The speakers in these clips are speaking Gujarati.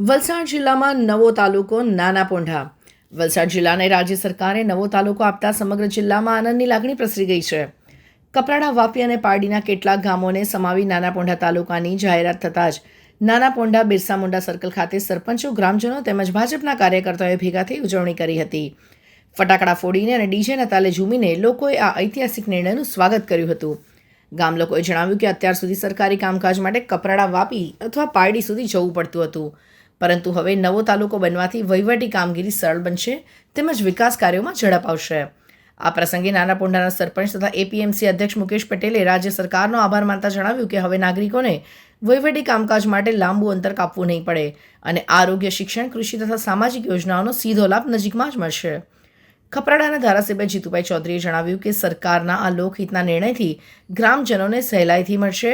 વલસાડ જિલ્લામાં નવો તાલુકો નાના પોંઢા. વલસાડ જિલ્લાને રાજ્ય સરકારે નવો તાલુકો આપતા સમગ્ર જિલ્લામાં આનંદની લાગણી પ્રસરી ગઈ છે. કપરાડા, વાપી અને પારડીના કેટલાક ગામોને સમાવી નાના પોંઢા તાલુકાની જાહેરાત થતાં જ નાના પોંઢા બિરસા મુંડા સર્કલ ખાતે સરપંચો, ગ્રામજનો તેમજ ભાજપના કાર્યકર્તાઓએ ભેગા થઈ ઉજવણી કરી હતી. ફટાકડા ફોડીને અને ડીજેના તાલે ઝૂમીને લોકોએ આ ઐતિહાસિક નિર્ણયનું સ્વાગત કર્યું હતું. ગામ લોકોએ જણાવ્યું કે અત્યાર સુધી સરકારી કામકાજ માટે કપરાડા, વાપી અથવા પારડી સુધી જવું પડતું હતું, પરંતુ હવે નવો તાલુકો બનવાથી વહીવટી કામગીરી સરળ બનશે તેમજ વિકાસ કાર્યોમાં ઝડપ આવશે. આ પ્રસંગે નાના પોંઢાના સરપંચ તથા એપીએમસી અધ્યક્ષ મુકેશ પટેલે રાજ્ય સરકારનો આભાર માનતા જણાવ્યું કે હવે નાગરિકોને વહીવટી કામકાજ માટે લાંબુ અંતર કાપવું નહીં પડે અને આરોગ્ય, શિક્ષણ, કૃષિ તથા સામાજિક યોજનાઓનો સીધો લાભ નજીકમાં જ મળશે. કપરાડાના ધારાસભ્ય જીતુભાઈ ચૌધરીએ જણાવ્યું કે સરકારના આ લોકહિતના નિર્ણયથી ગ્રામજનોને સહેલાઈથી મળશે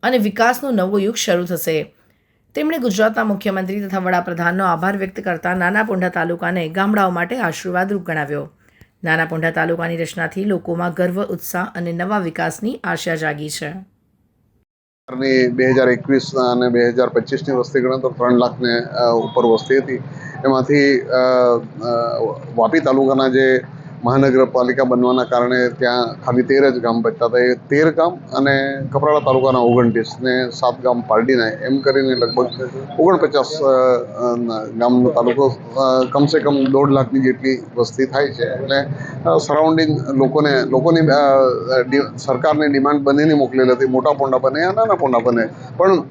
અને વિકાસનો નવો યુગ શરૂ થશે. તેમણે ગુજરાતના મુખ્યમંત્રી તથા વડાપ્રધાનનો આભાર વ્યક્ત કરતા નાના પોંઢા તાલુકાને ગામડાઓ માટે આશીર્વાદરૂપ ગણાવ્યો. નાના પોંઢા તાલુકાની રચનાથી લોકોમાં ગર્વ, ઉત્સાહ અને નવા વિકાસની આશા જાગી છે. 2021 અને 2025ની વસ્તી ગણો તો 3 લાખને ઉપર વસ્તી હતી. એમાંથી વાપી તાલુકાના જે મહાનગરપાલિકા બનવાના કારણે ત્યાં ખાલી 13 જ ગામ બચતા હતા. એ 13 ગામ અને કપરાડા તાલુકાના 29 ને 7 ગામ પારડીના, એમ કરીને લગભગ 49 ગામનો તાલુકો કમસે કમ 1.5 લાખની જેટલી વસ્તી થાય છે. એટલે સરાઉન્ડિંગ લોકોની સરકારની ડિમાન્ડ બંનેની મોકલેલી હતી, મોટા પોંડા બને યા નાના પોંડા બને, પણ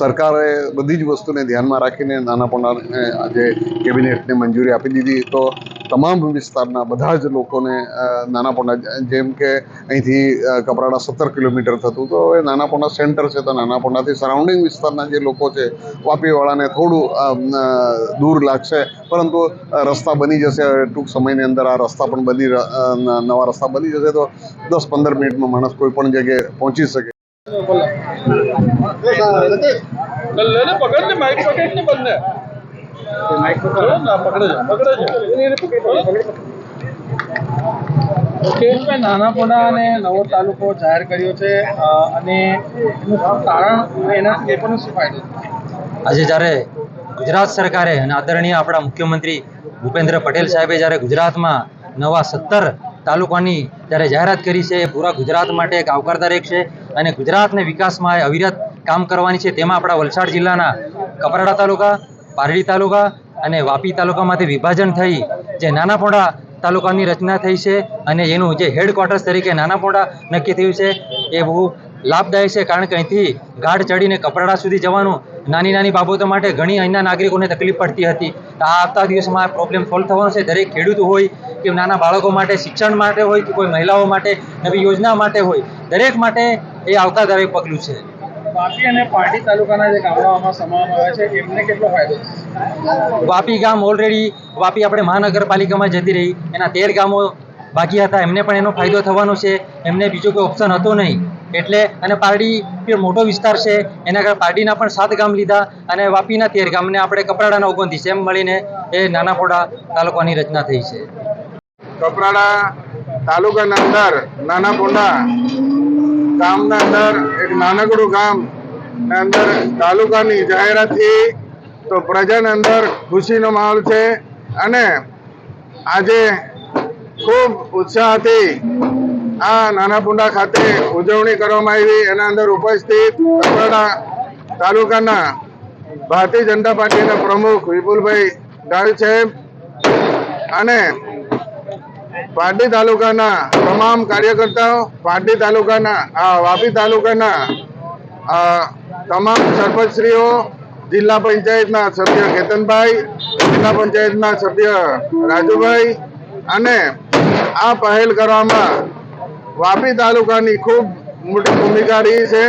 સરકારે બધી જ વસ્તુને ધ્યાનમાં રાખીને નાના પોંડાને આજે કેબિનેટને મંજૂરી આપી દીધી. તો તમામ વિસ્તારના બધા જ લોકોને નાના પોંડા, જેમ કે અહીંથી કપરાડા 17 કિલોમીટર થતું, તો હવે નાના પોંડા સેન્ટર છે, તો નાના પોંડાથી સરાઉન્ડિંગ વિસ્તારના જે લોકો છે, વાપીવાળાને થોડું દૂર લાગશે, પરંતુ રસ્તા બની જશે ટૂંક સમયની અંદર. આ રસ્તા પણ નવા રસ્તા બની જશે તો 10-15 મિનિટમાં માણસ કોઈ પણ જગ્યાએ પહોંચી શકે. નાના પોંડાને નવો તાલુકો જાહેર કર્યો છે અને એનું શું કારણ, એના લોકોને શું ફાયદો? આજે જ્યારે ગુજરાત સરકારે અને આદરણીય આપણા મુખ્યમંત્રી ભૂપેન્દ્ર પટેલ સાહેબે જ્યારે ગુજરાતમાં નવા 17 તાલુકાની જ્યારે જાહેરાત કરી છે, એ પૂરા ગુજરાત માટે એક આવકારદાયક છે અને ગુજરાતને વિકાસમાં અવિરત કામ કરવાની છે. તેમાં આપણા વલસાડ જિલ્લાના કપરાડા તાલુકા, પારડી તાલુકા અને વાપી તાલુકામાંથી વિભાજન થઈ જે નાના પોંડા તાલુકાની રચના થઈ છે અને એનું જે હેડક્વાર્ટર્સ તરીકે નાના પોંડા નક્કી થયું છે, એ બહુ લાભદાયક છે. કારણ કે અહીંથી ગાઢ ચડીને કપરાડા સુધી જવાનું નાની નાની બાબતો માટે ઘણી અહીંના નાગરિકોને તકલીફ પડતી હતી. આ આવતા દિવસમાં આ પ્રોબ્લેમ સોલ્વ થવાનો છે. દરેક ખેડૂત હોય કે નાના બાળકો માટે, શિક્ષણ માટે હોય કે કોઈ મહિલાઓ માટે નવી યોજના માટે હોય, દરેક માટે એ આવકારદાયક પગલું છે. વાપી અને પારડી તાલુકાના જે ગામડાઓમાં સમાવવામાં આવે છે, એમને કેટલો ફાયદો? વાપી ગામ ઓલરેડી, વાપી આપણે મહાનગરપાલિકામાં જતી રહી, એના 13 ગામો બાકી હતા, એમને પણ એનો ફાયદો થવાનો છે. એમને બીજો કોઈ ઓપ્શન હતો નહીં એટલે. અને પારડી મોટો વિસ્તાર છે, એના કારણે પારડીના પણ 7 ગામ લીધા અને વાપીના 13 ગામને આપણે કપરાડાના 29, એમ મળીને એ નાના પોંડા તાલુકાની રચના થઈ છે. કપરાડા તાલુકાના અંદર નાના પોંડા ગામના અંદર એક નાનકડું ગામ અંદર તાલુકાની જાહેરાતથી તો પ્રજાની અંદર ખુશીનો માહોલ છે અને આજે ખૂબ ઉત્સાહથી આ નાના પોંડા ખાતે ઉજવણી કરવામાં આવી. એના અંદર ઉપસ્થિત કપરાડા તાલુકાના ભારતીય જનતા પાર્ટીના પ્રમુખ વિપુલભાઈ ગાવી સાહેબ અને પારડી તાલુકાના તમામ કાર્યકર્તાઓ, પારડી તાલુકાના વાપી તાલુકાના તમામ સરપંચશ્રીઓ, જિલ્લા પંચાયતના સભ્ય કેતનભાઈ, જિલ્લા પંચાયતના સભ્ય રાજુભાઈ, અને આ પહેલ કરવામાં વાપી તાલુકાની ખૂબ મોટી ભૂમિકા રહી છે.